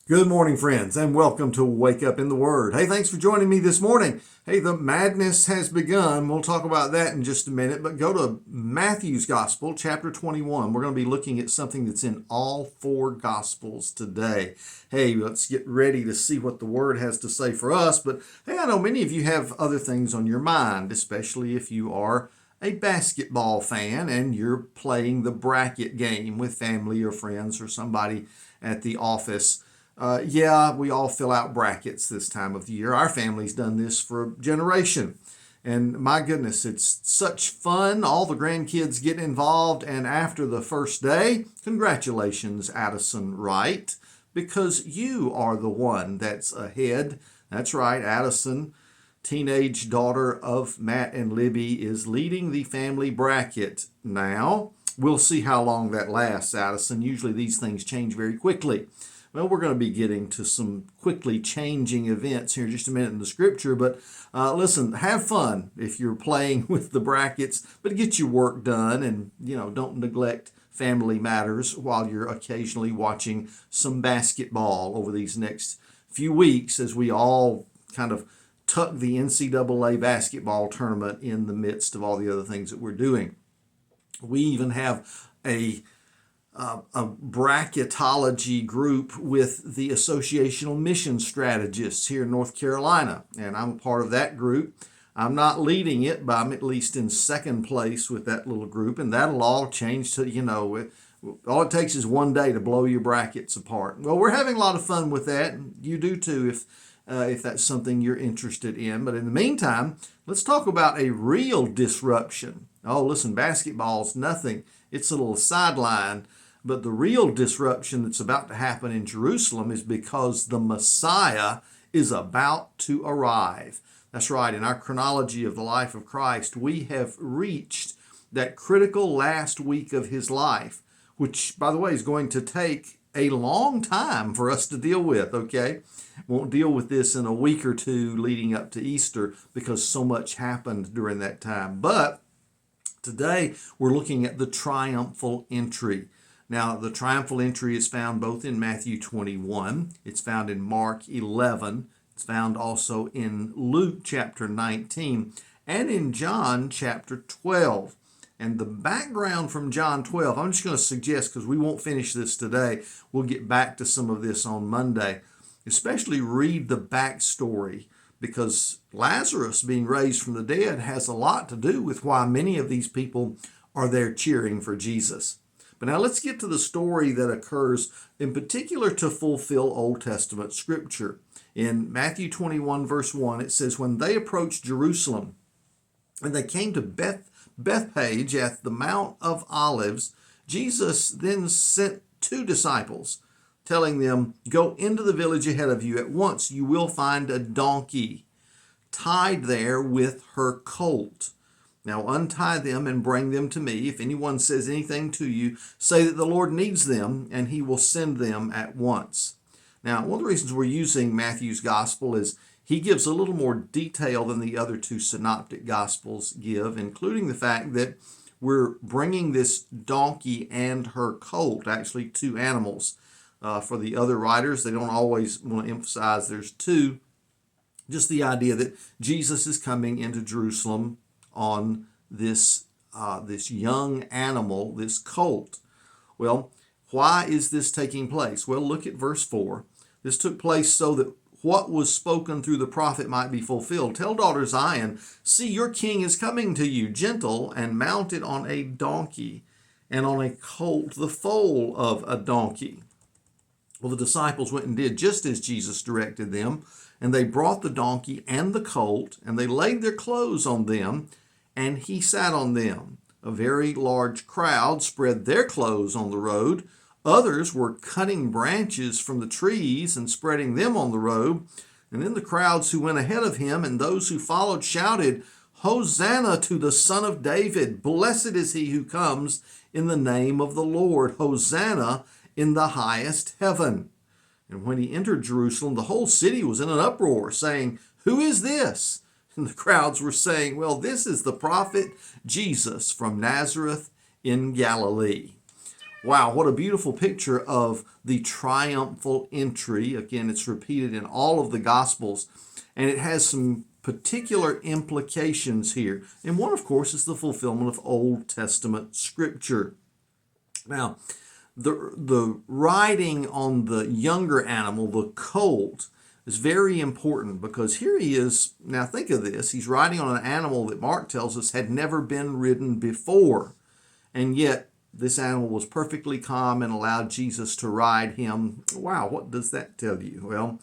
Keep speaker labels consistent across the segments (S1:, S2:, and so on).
S1: Good morning, friends, and welcome to Wake Up in the Word. Hey, thanks for joining me this morning. Hey, the madness has begun. We'll talk about that in just a minute, but go to Matthew's Gospel, chapter 21. We're going to be looking at something that's in all four Gospels today. Hey, let's get ready to see what the Word has to say for us. But hey, I know many of you have other things on your mind, especially if you are a basketball fan and you're playing the bracket game with family or friends or somebody at the office. Yeah, we all fill out brackets this time of the year. Our family's done this for a generation. And my goodness, it's such fun. All the grandkids get involved. And after the first day, congratulations, Addison Wright, because you are the one that's ahead. That's right, Addison, teenage daughter of Matt and Libby, is leading the family bracket now. We'll see how long that lasts, Addison. Usually these things change very quickly. Well, we're going to be getting to some quickly changing events here in just a minute in the scripture, but listen, have fun if you're playing with the brackets, but get your work done and, don't neglect family matters while you're occasionally watching some basketball over these next few weeks as we all kind of tuck the NCAA basketball tournament in the midst of all the other things that we're doing. We even have a bracketology group with the Associational Mission Strategists here in North Carolina, and I'm a part of that group. I'm not leading it, but I'm at least in second place with that little group, and that'll all change to, all it takes is one day to blow your brackets apart. Well, we're having a lot of fun with that, and you do too if that's something you're interested in. But in the meantime, let's talk about a real disruption. Oh, listen, basketball's nothing. It's a little sideline. But the real disruption that's about to happen in Jerusalem is because the Messiah is about to arrive. That's right. In our chronology of the life of Christ, we have reached that critical last week of his life, which, by the way, is going to take a long time for us to deal with, okay? Won't deal with this in a week or two leading up to Easter because so much happened during that time. But today, we're looking at the triumphal entry. Now, the triumphal entry is found both in Matthew 21, it's found in Mark 11, it's found also in Luke chapter 19, and in John chapter 12. And the background from John 12, I'm just going to suggest, because we won't finish this today, we'll get back to some of this on Monday, especially read the backstory, because Lazarus being raised from the dead has a lot to do with why many of these people are there cheering for Jesus. But now let's get to the story that occurs in particular to fulfill Old Testament scripture. In Matthew 21, verse 1, it says, "When they approached Jerusalem and they came to Bethphage at the Mount of Olives, Jesus then sent two disciples, telling them, 'Go into the village ahead of you. At once you will find a donkey tied there with her colt. Now untie them and bring them to me. If anyone says anything to you, say that the Lord needs them, and he will send them at once.'" Now, one of the reasons we're using Matthew's gospel is he gives a little more detail than the other two synoptic gospels give, including the fact that we're bringing this donkey and her colt, actually two animals. For the other writers, they don't always want to emphasize there's two. Just the idea that Jesus is coming into Jerusalem on this young animal, this colt. Well, why is this taking place? Well, look at verse 4. This took place so that what was spoken through the prophet might be fulfilled. "Tell daughter Zion, see, your king is coming to you, gentle and mounted on a donkey, and on a colt, the foal of a donkey." Well, the disciples went and did just as Jesus directed them, and they brought the donkey and the colt, and they laid their clothes on them, and he sat on them. A very large crowd spread their clothes on the road. Others were cutting branches from the trees and spreading them on the road. And then the crowds who went ahead of him and those who followed shouted, "Hosanna to the Son of David! Blessed is he who comes in the name of the Lord! Hosanna in the highest heaven!" And when he entered Jerusalem, the whole city was in an uproar, saying, "Who is this?" And the crowds were saying, "Well, this is the prophet Jesus from Nazareth in Galilee." Wow, what a beautiful picture of the triumphal entry. Again, it's repeated in all of the Gospels, and it has some particular implications here. And one, of course, is the fulfillment of Old Testament scripture. Now, the riding on the younger animal, the colt, is very important because here he is. Now, think of this. He's riding on an animal that Mark tells us had never been ridden before, and yet this animal was perfectly calm and allowed Jesus to ride him. Wow, what does that tell you? Well,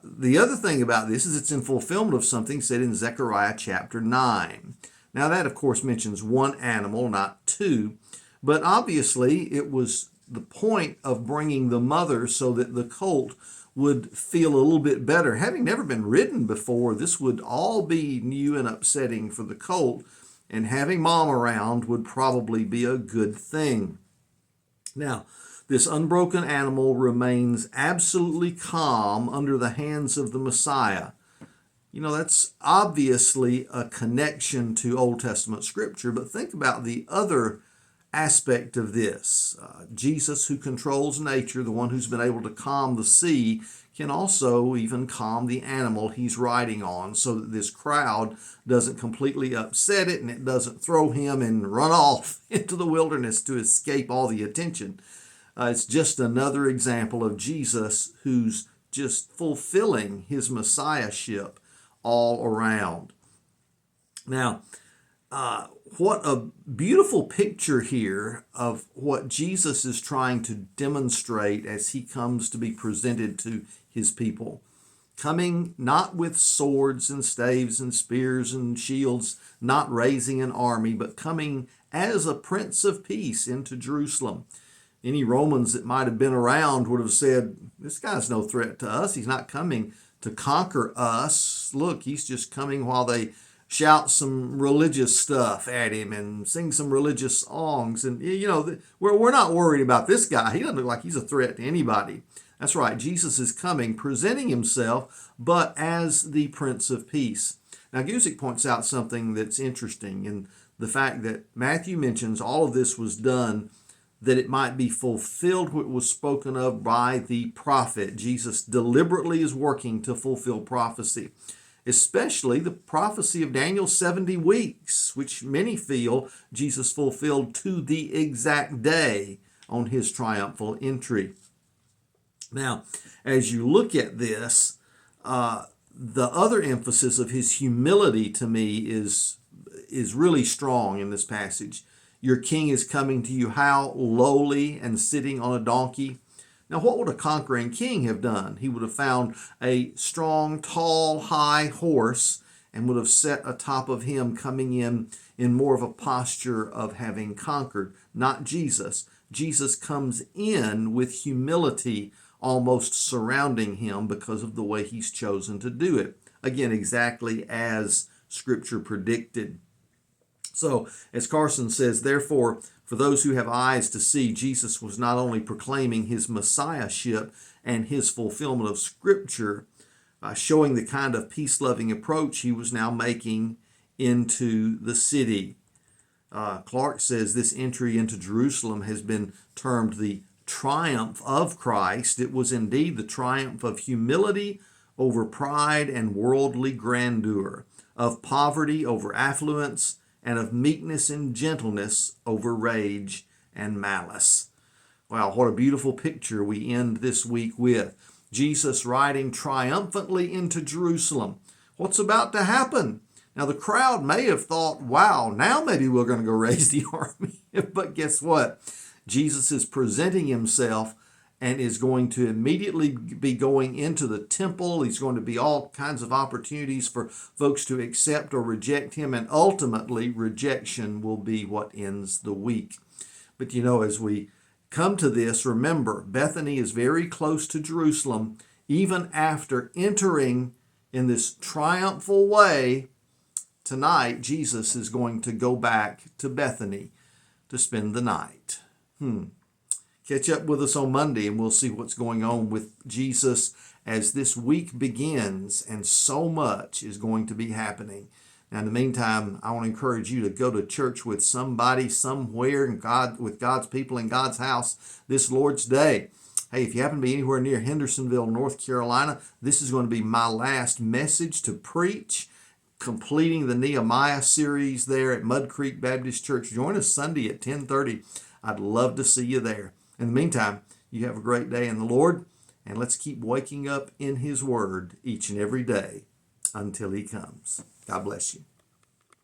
S1: the other thing about this is it's in fulfillment of something said in Zechariah chapter 9. Now that, of course, mentions one animal, not two, but obviously it was the point of bringing the mother so that the colt would feel a little bit better. Having never been ridden before, this would all be new and upsetting for the colt, and having mom around would probably be a good thing. Now, this unbroken animal remains absolutely calm under the hands of the Messiah. You know, that's obviously a connection to Old Testament scripture, but think about the other aspect of this. Jesus, who controls nature, the one who's been able to calm the sea, can also even calm the animal he's riding on so that this crowd doesn't completely upset it and it doesn't throw him and run off into the wilderness to escape all the attention. It's just another example of Jesus who's just fulfilling his messiahship all around. Now, what a beautiful picture here of what Jesus is trying to demonstrate as he comes to be presented to his people. Coming not with swords and staves and spears and shields, not raising an army, but coming as a Prince of Peace into Jerusalem. Any Romans that might have been around would have said, this guy's no threat to us. He's not coming to conquer us. Look, he's just coming while they shout some religious stuff at him and sing some religious songs. And, you know, we're not worried about this guy. He doesn't look like he's a threat to anybody. That's right. Jesus is coming, presenting himself, but as the Prince of Peace. Now, Guzik points out something that's interesting in the fact that Matthew mentions all of this was done that it might be fulfilled what was spoken of by the prophet. Jesus deliberately is working to fulfill prophecy, especially the prophecy of Daniel's 70 weeks, which many feel Jesus fulfilled to the exact day on his triumphal entry. Now, as you look at this, the other emphasis of his humility to me is really strong in this passage. Your king is coming to you how? Lowly and sitting on a donkey. Now, what would a conquering king have done? He would have found a strong, tall, high horse and would have set atop of him, coming in more of a posture of having conquered. Not Jesus. Jesus comes in with humility almost surrounding him because of the way he's chosen to do it. Again, exactly as Scripture predicted. So, as Carson says, therefore, for those who have eyes to see, Jesus was not only proclaiming his messiahship and his fulfillment of Scripture, showing the kind of peace-loving approach he was now making into the city. Clark says this entry into Jerusalem has been termed the triumph of Christ. It was indeed the triumph of humility over pride and worldly grandeur, of poverty over affluence, and of meekness and gentleness over rage and malice. Wow, what a beautiful picture we end this week with. Jesus riding triumphantly into Jerusalem. What's about to happen? Now, the crowd may have thought, wow, now maybe we're going to go raise the army. But guess what? Jesus is presenting himself and is going to immediately be going into the temple. He's going to be all kinds of opportunities for folks to accept or reject him, and ultimately rejection will be what ends the week. But you know, as we come to this, remember, Bethany is very close to Jerusalem. Even after entering in this triumphal way, tonight Jesus is going to go back to Bethany to spend the night. Catch up with us on Monday and we'll see what's going on with Jesus as this week begins, and so much is going to be happening. And in the meantime, I want to encourage you to go to church with somebody somewhere in with God's people in God's house this Lord's Day. Hey, if you happen to be anywhere near Hendersonville, North Carolina, this is going to be my last message to preach, completing the Nehemiah series there at Mud Creek Baptist Church. Join us Sunday at 10:30. I'd love to see you there. In the meantime, you have a great day in the Lord, and let's keep waking up in His Word each and every day until He comes. God bless you.